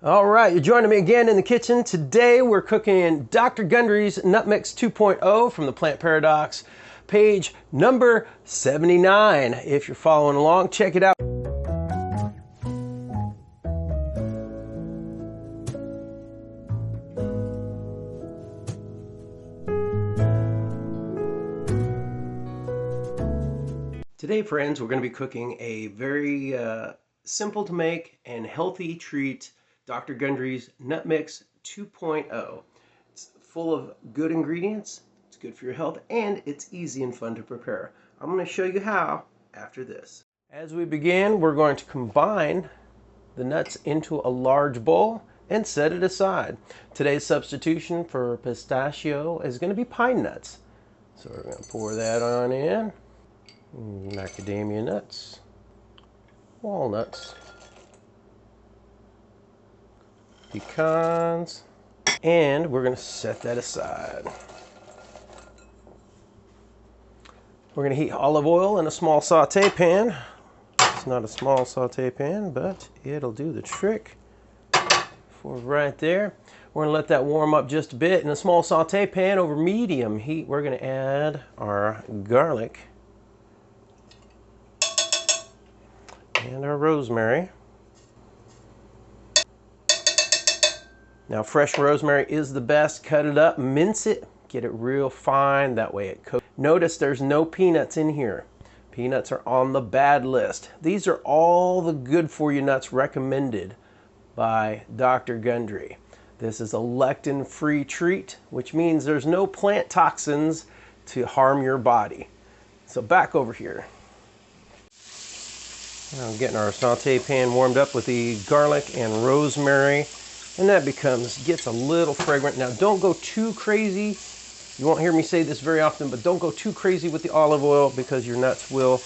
All right, you're joining me again in the kitchen. Today we're cooking Dr. Gundry's Nut Mix 2.0 from the Plant Paradox, page number 79. If you're following along, check it out. Today, friends, we're going to be cooking a very simple to make and healthy treat, Dr. Gundry's Nut Mix 2.0. It's full of good ingredients, it's good for your health, and it's easy and fun to prepare. I'm going to show you how after this. As we begin, we're going to combine the nuts into a large bowl and set it aside. Today's substitution for pistachio is going to be pine nuts. So we're going to pour that on in. Macadamia nuts, walnuts, pecans, and we're going to set that aside. We're going to heat olive oil in a small saute pan. It's not a small saute pan, but it'll do the trick for right there. We're going to let that warm up just a bit. In a small saute pan over medium heat, we're going to add our garlic and our rosemary. Now, fresh rosemary is the best. Cut it up, mince it, get it real fine, that way it cooks. Notice there's no peanuts in here. Peanuts are on the bad list. These are all the good for you nuts recommended by Dr. Gundry. This is a lectin-free treat, which means there's no plant toxins to harm your body. So back over here. Now getting our saute pan warmed up with the garlic and rosemary, and that gets a little fragrant. Now don't go too crazy. You won't hear me say this very often, but don't go too crazy with the olive oil because your nuts will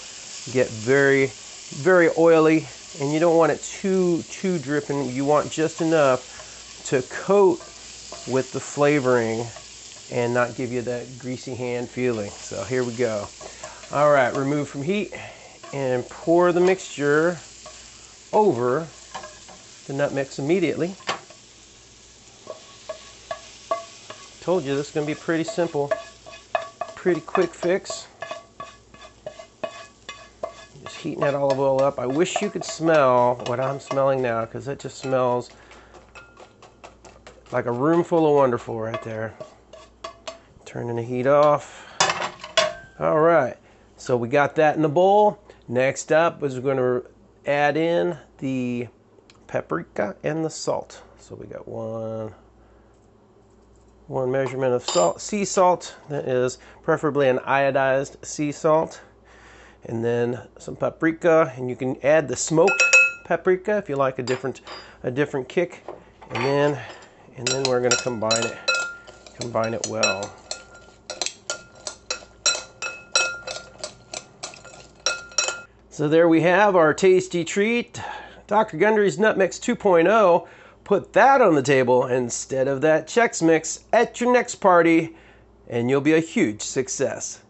get very, very oily, and you don't want it too dripping. You want just enough to coat with the flavoring and not give you that greasy hand feeling. So here we go. All right, remove from heat and pour the mixture over the nut mix immediately. Told you this is going to be pretty simple, pretty quick fix. Just heating that olive oil up. I wish you could smell what I'm smelling now, because it just smells like a room full of wonderful right there. Turning the heat off. All right, so we got that in the bowl. Next up is we're going to add in the paprika and the salt. So we got one measurement of salt, sea salt, that is preferably an iodized sea salt, and then some paprika, and you can add the smoked paprika if you like a different kick, and then we're going to combine it well. So there we have our tasty treat, Dr. Gundry's Nut Mix 2.0. Put that on the table instead of that Chex Mix at your next party, and you'll be a huge success.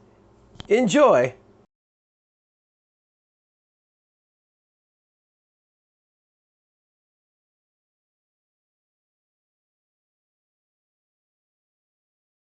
Enjoy!